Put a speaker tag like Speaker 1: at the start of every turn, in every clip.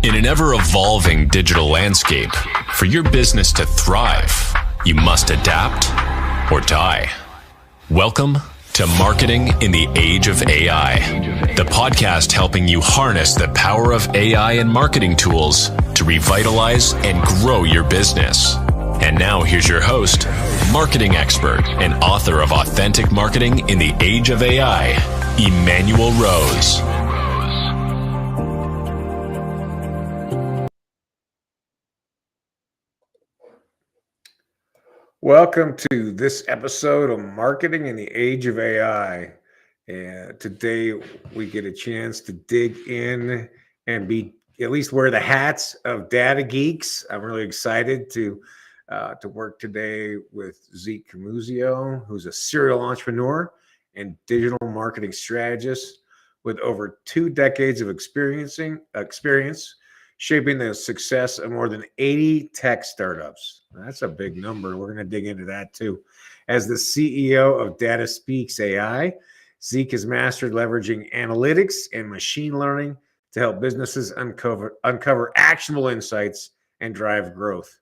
Speaker 1: In an ever-evolving digital landscape, for your business to thrive, you must adapt or die. Welcome to Marketing in the Age of AI, the podcast helping you harness the power of AI and marketing tools to revitalize and grow your business. And now here's your host, marketing expert and author of Authentic Marketing in the Age of AI, Emmanuel Rose.
Speaker 2: Welcome to this episode of Marketing in the Age of AI. And today we get a chance to dig in and be at least wear the hats of data geeks. I'm really excited to work today with Zeke Camusio, who's a serial entrepreneur and digital marketing strategist with over 2 decades of experience shaping the success of more than 80 tech startups. That's a big number. We're going to dig into that too. As the CEO of Data Speaks AI, Zeke has mastered leveraging analytics and machine learning to help businesses uncover actionable insights and drive growth.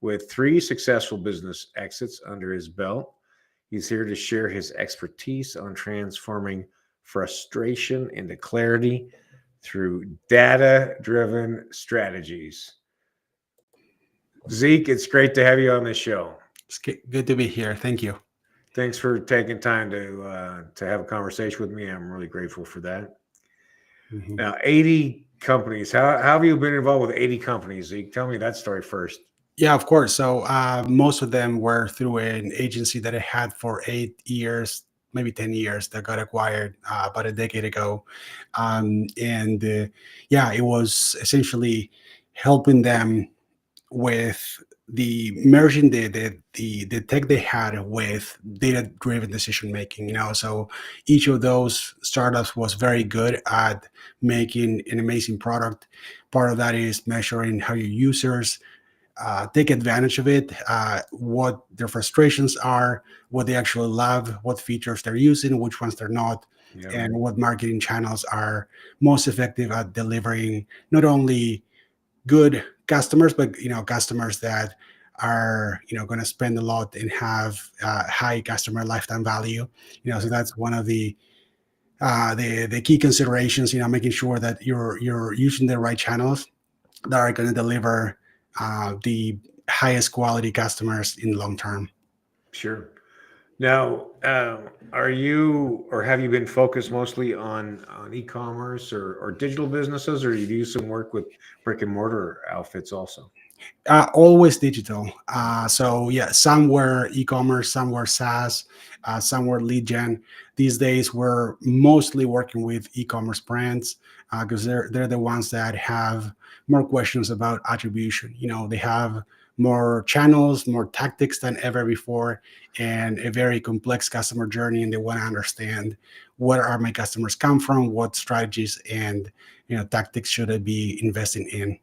Speaker 2: With 3 successful business exits under his belt, he's here to share his expertise on transforming frustration into clarity through data-driven strategies. Zeke, it's great to have you on the show.
Speaker 3: It's good to be here. Thank you.
Speaker 2: Thanks for taking time to have a conversation with me. I'm really grateful for that. Mm-hmm. Now, 80 companies. How have you been involved with 80 companies, Zeke? Tell me that story first.
Speaker 3: Yeah, of course. So most of them were through an agency that I had for 8 years, maybe 10 years, that got acquired about a decade ago. It was essentially helping them with merging the tech they had with data-driven decision making. So each of those startups was very good at making an amazing product. Part of that is measuring how your users take advantage of it, what their frustrations are, what they actually love, what features they're using, which ones they're not, and what marketing channels are most effective at delivering not only good customers, but customers that are going to spend a lot and have high customer lifetime value. So that's one of the key considerations. Making sure that you're using the right channels that are going to deliver the highest quality customers in the long term.
Speaker 2: Sure. Now, are you or have you been focused mostly on e-commerce or digital businesses, or you do some work with brick and mortar outfits also?
Speaker 3: Always digital. Some were e-commerce, some were SaaS, some were lead gen. These days, we're mostly working with e-commerce brands because they're the ones that have more questions about attribution. They have more channels, more tactics than ever before, and a very complex customer journey. And they want to understand where are my customers come from, what strategies and tactics should I be investing in.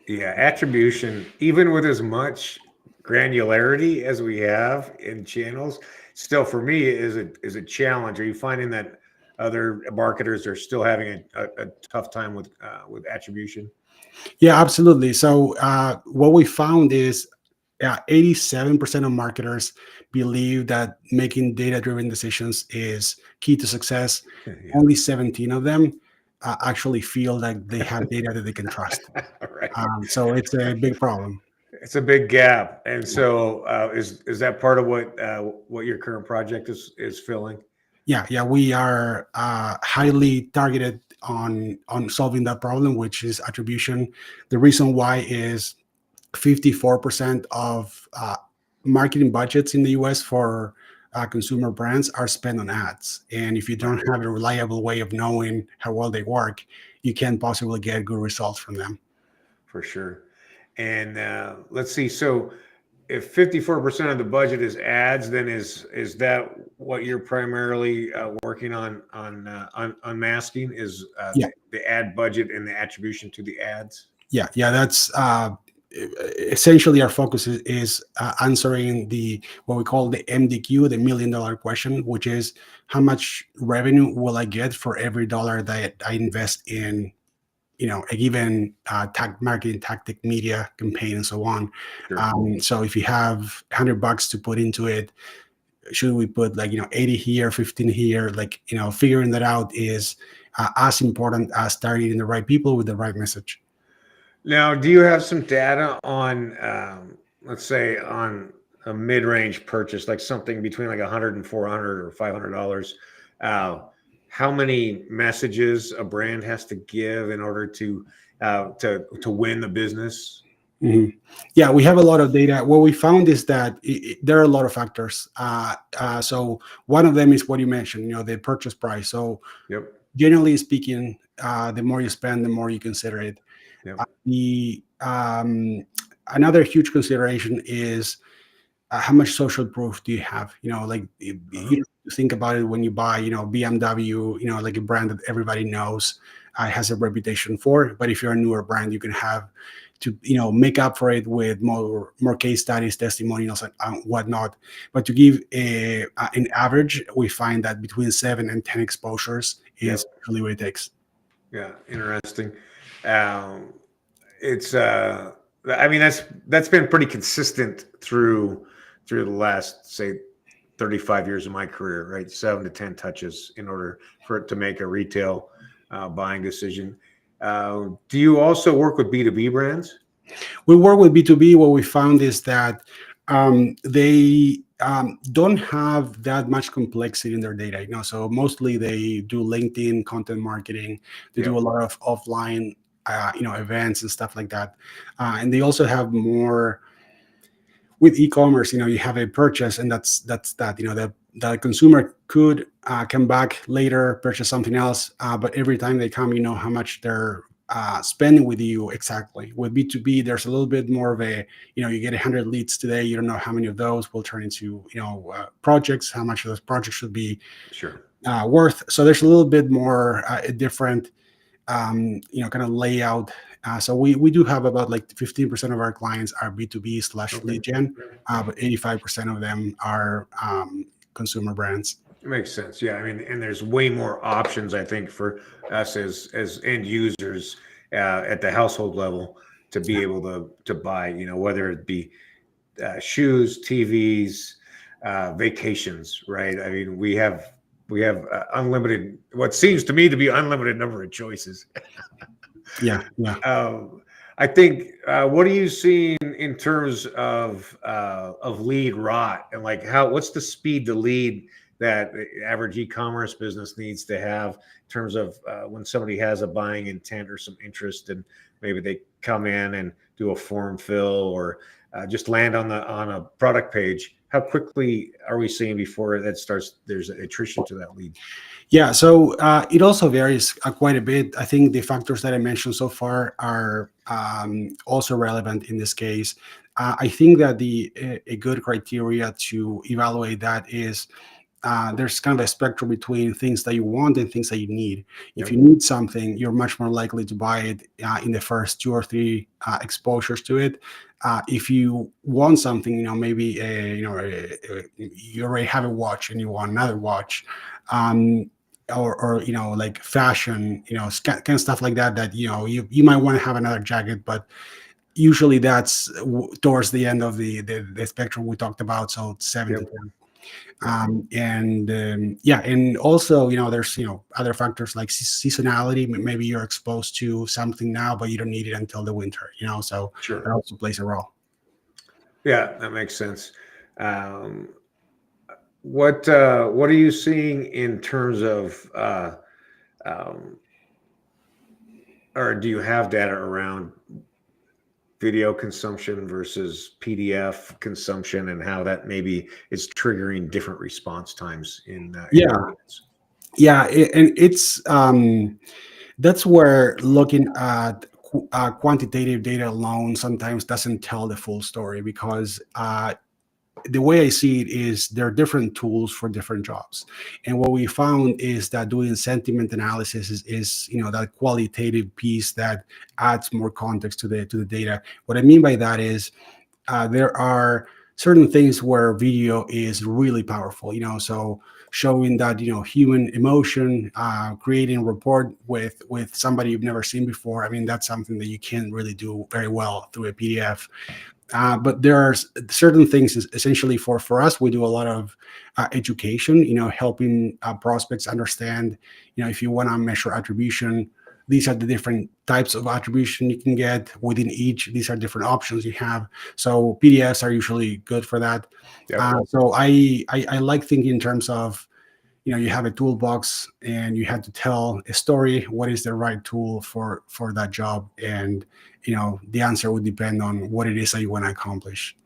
Speaker 2: Yeah, attribution, even with as much granularity as we have in channels, still for me is a challenge. Are you finding that other marketers are still having a tough time with attribution?
Speaker 3: Yeah, absolutely. So what we found is 87% of marketers believe that making data-driven decisions is key to success. Yeah. Only 17 of them actually feel like they have data that they can trust.
Speaker 2: Right.
Speaker 3: So it's a big problem.
Speaker 2: It's a big gap. And so is that part of what your current project is filling?
Speaker 3: Yeah, we are highly targeted on solving that problem, which is attribution. The reason why is 54% of marketing budgets in the US for consumer brands are spent on ads. And if you don't have a reliable way of knowing how well they work, you can't possibly get good results from them.
Speaker 2: For sure. And let's see. So if 54% of the budget is ads, then is that what you're primarily working on unmasking is the ad budget and the attribution to the ads?
Speaker 3: Yeah, that's essentially our focus is answering what we call the MDQ, the $1 million question, which is how much revenue will I get for every dollar that I invest in a given marketing tactic, media campaign, and so on.
Speaker 2: Sure.
Speaker 3: So if you have $100 to put into it, should we put 80 here, 15 here? Figuring that out is as important as targeting the right people with the right message.
Speaker 2: Now, do you have some data on, let's say, on a mid-range purchase, like something between like 100 and 400 or $500? How many messages a brand has to give in order to win the business?
Speaker 3: Mhm. Yeah, we have a lot of data. What we found is that there are a lot of factors. So one of them is what you mentioned, the purchase price. So
Speaker 2: Yep.
Speaker 3: generally speaking, the more you spend, the more you consider it.
Speaker 2: Yep.
Speaker 3: The Another huge consideration is how much social proof do you have? You think about it when you buy, BMW, like a brand that everybody knows, has a reputation for. But if you're a newer brand, you can have to, make up for it with more case studies, testimonials, and whatnot. But to give an average, we find that between 7 and 10 exposures is really what it takes.
Speaker 2: Yeah, interesting. Um, it's I mean that's been pretty consistent through the last, say, 35 years of my career, right? 7 to 10 touches in order for it to make a retail buying decision. Do you also work with B2B brands?
Speaker 3: We work with B2B. What we found is that they don't have that much complexity in their data. So mostly they do LinkedIn content marketing. They do a lot of offline, events and stuff like that. And they also have more with e-commerce. You have a purchase, and that's that. The consumer could come back later, purchase something else, but every time they come, you know how much they're spending with you exactly. With B2B, there's a little bit more of a, you get 100 leads today, you don't know how many of those will turn into projects, how much of those projects should be
Speaker 2: Sure.
Speaker 3: worth. So there's a little bit more a different kind of layout. So we do have about like 15% of our clients are B2B / lead gen, but 85% of them are consumer brands.
Speaker 2: It makes sense. Yeah, I mean, and there's way more options, I think, for us as end users at the household level to be able to buy. Whether it be shoes, TVs, vacations, right? I mean, we have unlimited, what seems to me to be unlimited number of choices.
Speaker 3: Yeah.
Speaker 2: I think. What are you seeing in terms of lead rot, and like what's the speed to lead that the average e-commerce business needs to have in terms of when somebody has a buying intent or some interest, and maybe they come in and do a form fill or just land on a product page? How quickly are we seeing before that starts? There's attrition to that lead.
Speaker 3: Yeah, so it also varies quite a bit. I think the factors that I mentioned so far are also relevant in this case. I think that a good criteria to evaluate that is there's kind of a spectrum between things that you want and things that you need. If you need something, you're much more likely to buy it in the first 2 or 3 exposures to it. If you want something, maybe you already have a watch and you want another watch, or like fashion, kind of stuff like that. That you might want to have another jacket, but usually that's towards the end of the spectrum we talked about. So 7 to 10. And also there's other factors like seasonality. Maybe you're exposed to something now but you don't need it until the winter, so
Speaker 2: Sure.
Speaker 3: that also plays a role.
Speaker 2: Yeah, that makes sense. What are you seeing in terms of or do you have data around video consumption versus PDF consumption, and how that maybe is triggering different response times in audience?
Speaker 3: And it's that's where looking at quantitative data alone sometimes doesn't tell the full story, because the way I see it is there are different tools for different jobs. And what we found is that doing sentiment analysis is that qualitative piece that adds more context to the data. What I mean by that is there are certain things where video is really powerful, so showing that, human emotion, creating rapport with somebody you've never seen before. I mean, that's something that you can't really do very well through a PDF. But there are certain things, essentially, for us, we do a lot of education, helping prospects understand, if you want to measure attribution, these are the different types of attribution you can get within each. These are different options you have. So PDFs are usually good for that.
Speaker 2: Yep.
Speaker 3: So I like thinking in terms of, you have a toolbox and you have to tell a story. What is the right tool for that job? And the answer would depend on what it is that you want to accomplish.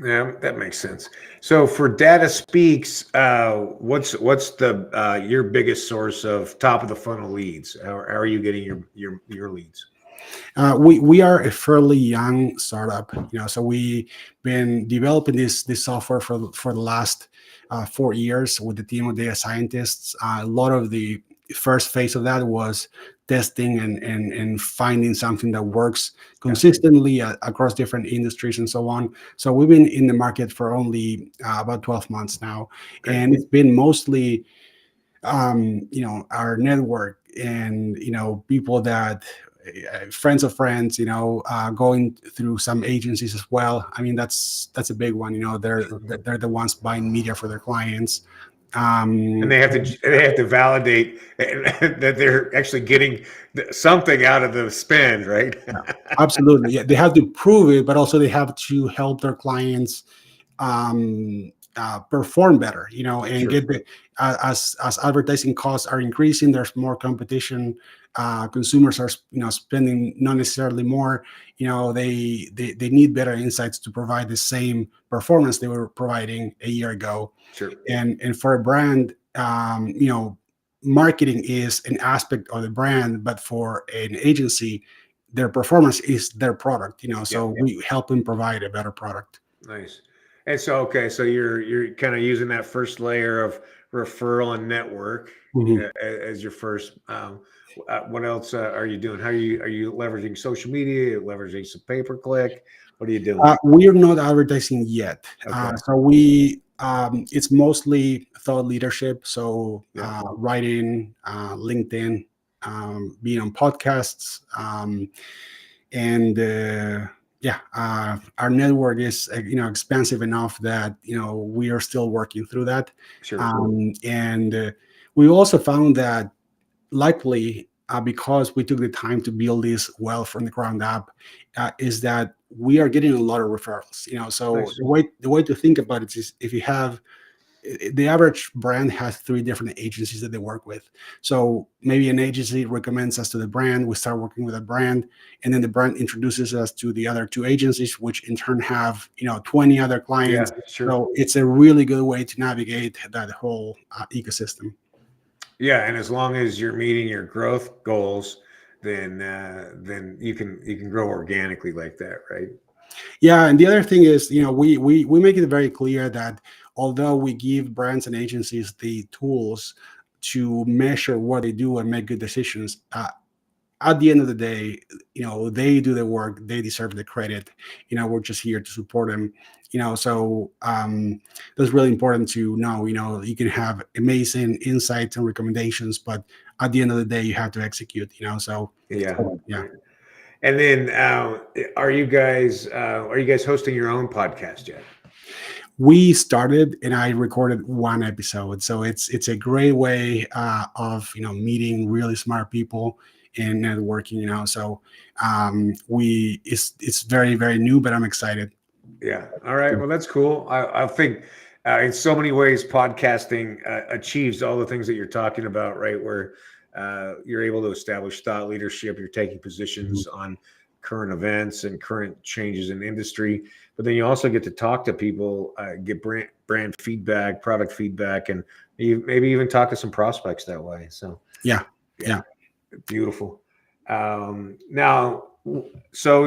Speaker 2: Yeah, that makes sense. So for Data Speaks, what's the your biggest source of top of the funnel leads? How are you getting your leads?
Speaker 3: We are a fairly young startup, so we've been developing this software for the last 4 years with the team of data scientists. A lot of the first phase of that was testing and finding something that works
Speaker 2: Yeah,
Speaker 3: consistently across different industries and so on. So we've been in the market for only about 12 months now,
Speaker 2: great.
Speaker 3: and it's been mostly our network and people that friends of friends, going through some agencies as well. I mean, that's a big one. They're the ones buying media for their clients.
Speaker 2: And
Speaker 3: um
Speaker 2: they have to validate that they're actually getting something out of the spend, right?
Speaker 3: yeah, absolutely. Yeah, they have to prove it, but also they have to help their clients perform better, and
Speaker 2: Sure,
Speaker 3: get the as advertising costs are increasing, there's more competition. Consumers are, spending not necessarily more. They need better insights to provide the same performance they were providing a year ago.
Speaker 2: sure.
Speaker 3: And for a brand, marketing is an aspect of the brand, but for an agency, their performance is their product.
Speaker 2: Yeah,
Speaker 3: So we help them provide a better product.
Speaker 2: nice. And so, okay, so you're kind of using that first layer of referral and network
Speaker 3: Mhm.
Speaker 2: as your first. What else are you doing? How are you leveraging social media? Leveraging some pay per click? What are you doing?
Speaker 3: We are not advertising yet.
Speaker 2: Okay,
Speaker 3: So we it's mostly thought leadership. So
Speaker 2: yeah,
Speaker 3: writing, LinkedIn, being on podcasts, and yeah, our network is expansive enough that we are still working through that.
Speaker 2: sure.
Speaker 3: And we also found that, likely because we took the time to build this well from the ground up, is that we are getting a lot of referrals. So
Speaker 2: Nice.
Speaker 3: the way to think about it is, if you have the average brand has three different agencies that they work with. So maybe an agency recommends us to the brand, we start working with a brand, and then the brand introduces us to the other two agencies, which in turn have 20 other
Speaker 2: Yeah,
Speaker 3: clients.
Speaker 2: sure.
Speaker 3: So it's a really good way to navigate that whole ecosystem.
Speaker 2: Yeah, and as long as you're meeting your growth goals, then you can grow organically like that, right?
Speaker 3: Yeah, and the other thing is, we make it very clear that although we give brands and agencies the tools to measure what they do and make good decisions, at the end of the day, they do the work, they deserve the credit. We're just here to support them. So that's really important to know. You can have amazing insights and recommendations, but at the end of the day, you have to execute.
Speaker 2: Yeah.
Speaker 3: So yeah.
Speaker 2: Right. And then, are you guys hosting your own podcast yet?
Speaker 3: We started, and I recorded one episode, so it's a great way of meeting really smart people and networking. So we it's very, very new, but I'm excited.
Speaker 2: Yeah. All right. Well, that's cool. I think in so many ways, podcasting achieves all the things that you're talking about, right? Where you're able to establish thought leadership, you're taking
Speaker 3: Mhm.
Speaker 2: positions on current events and current changes in industry, but then you also get to talk to people, get brand feedback, product feedback, and you maybe even talk to some prospects that way. So,
Speaker 3: Yeah,
Speaker 2: yeah,
Speaker 3: yeah.
Speaker 2: beautiful. Now, so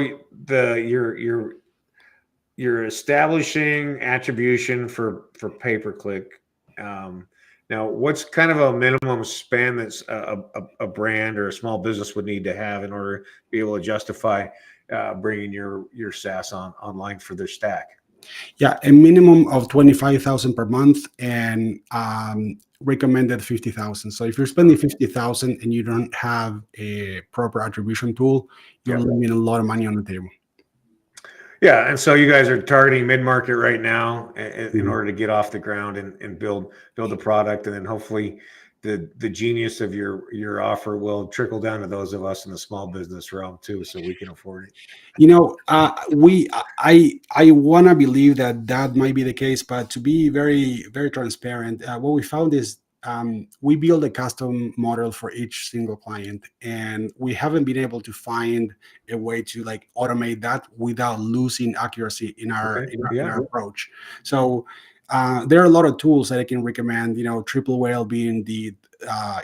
Speaker 2: you're establishing attribution for pay per click. Um, Now, what's kind of a minimum spend that's a brand or a small business would need to have in order to be able to justify bringing your SaaS online for their stack?
Speaker 3: Yeah, a minimum of 25,000 per month, and recommended 50,000. So if you're spending 50,000 and you don't have a proper attribution tool, you're
Speaker 2: Yep.
Speaker 3: leaving a lot of money on the table.
Speaker 2: Yeah, and so you guys are targeting mid-market right now in order to get off the ground and build the product, and then hopefully the genius of your offer will trickle down to those of us in the small business realm too, so we can afford it.
Speaker 3: You know, I want to believe that might be the case, but to be very, very transparent, what we found is we build a custom model for each single client, and we haven't been able to find a way to like automate that without losing accuracy in our
Speaker 2: Okay.
Speaker 3: in our approach. So there are a lot of tools that I can recommend. You know, Triple Whale being the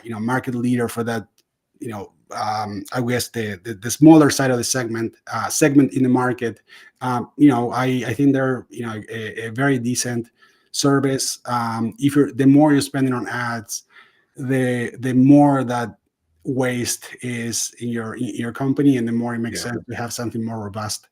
Speaker 3: market leader for that. I guess the smaller side of the segment in the market. I think they're a very decent service. If you're the more you're spending on ads, the more that waste is in your company, and the more it makes sense to have something more robust.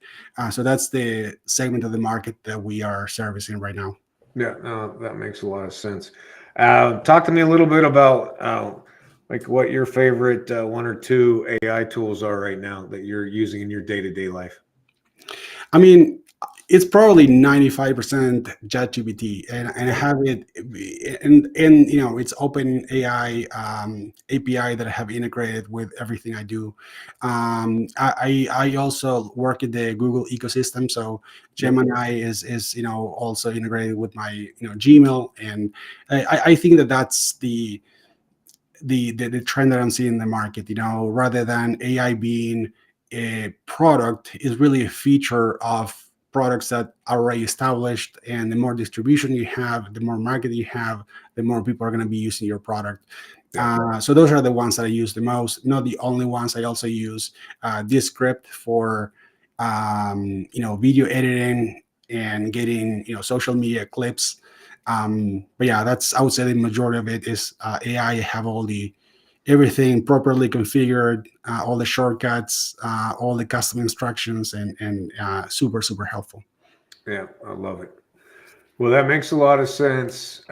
Speaker 3: So that's the segment of the market that we are servicing right now.
Speaker 2: Yeah, no, that makes a lot of sense. Talk to me a little bit about like what your favorite one or two AI tools are right now that you're using in your day-to-day life.
Speaker 3: I mean, it's probably 95% ChatGPT, and I have it, and it's open AI API that I have integrated with everything I do. I also work in the Google ecosystem, so Gemini is also integrated with my Gmail, and I think that's the trend that I'm seeing in the market. Rather than AI being a product, is really a feature of products that are already established, and the more distribution you have, the more market you have, the more people are going to be using your product. So those are the ones that I use the most. Not the only ones. I also use Descript for video editing and getting social media clips. But yeah, I would say the majority of it is AI. Have everything properly configured, all the shortcuts, all the custom instructions, and super, super helpful.
Speaker 2: Yeah, I love it. Well, that makes a lot of sense.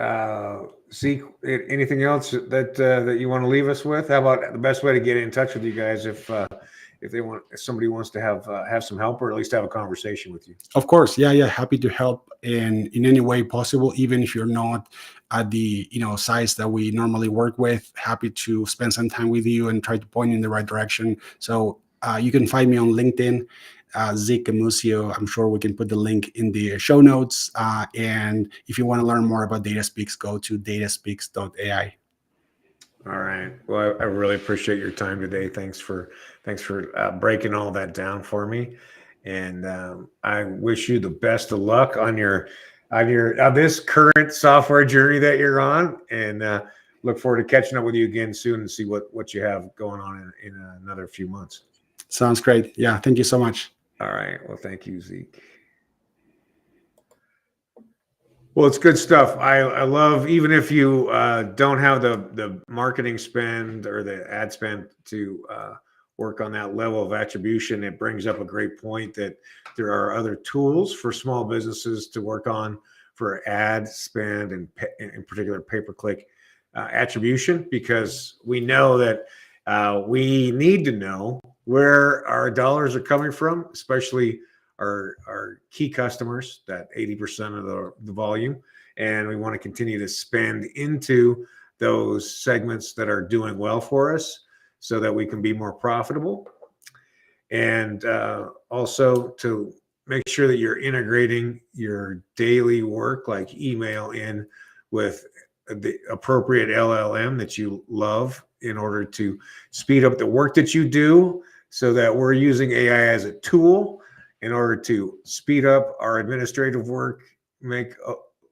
Speaker 2: Zeke, anything else that you want to leave us with? How about the best way to get in touch with you guys if somebody wants to have some help, or at least have a conversation with you?
Speaker 3: Of course, yeah, happy to help in any way possible, even if you're not at the size that we normally work with. Happy to spend some time with you and try to point in the right direction. So you can find me on LinkedIn, Zeke Camusio. I'm sure we can put the link in the show notes. And if you want to learn more about DataSpeaks, go to dataspeaks.ai.
Speaker 2: All right. Well, I really appreciate your time today. Thanks for breaking all that down for me, and I wish you the best of luck on this current software journey that you're on, and look forward to catching up with you again soon and see what you have going on in another few months.
Speaker 3: Sounds great. Yeah. Thank you so much.
Speaker 2: All right. Well, thank you, Zeke. Well, it's good stuff. I love, even if you don't have the marketing spend or the ad spend to work on that level of attribution, it brings up a great point that there are other tools for small businesses to work on for ad spend, and in particular pay-per-click attribution, because we know that we need to know where our dollars are coming from, especially our key customers, that 80% of the volume, and we want to continue to spend into those segments that are doing well for us so that we can be more profitable, and also to make sure that you're integrating your daily work like email in with the appropriate LLM that you love in order to speed up the work that you do, so that we're using AI as a tool in order to speed up our administrative work, make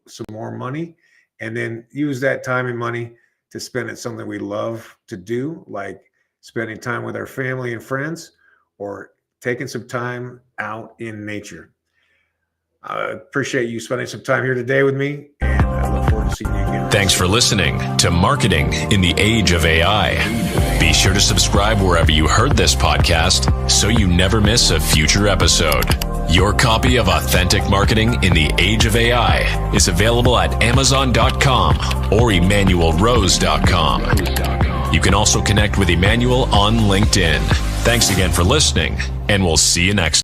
Speaker 2: some more money, and then use that time and money to spend it something we love to do, like spending time with our family and friends, or taking some time out in nature. I appreciate you spending some time here today with me, and I look forward to seeing you again.
Speaker 1: Thanks for listening to Marketing in the Age of AI. Be sure to subscribe wherever you heard this podcast so you never miss a future episode. Your copy of Authentic Marketing in the Age of AI is available at Amazon.com or EmmanuelRose.com. You can also connect with Emmanuel on LinkedIn. Thanks again for listening, and we'll see you next time.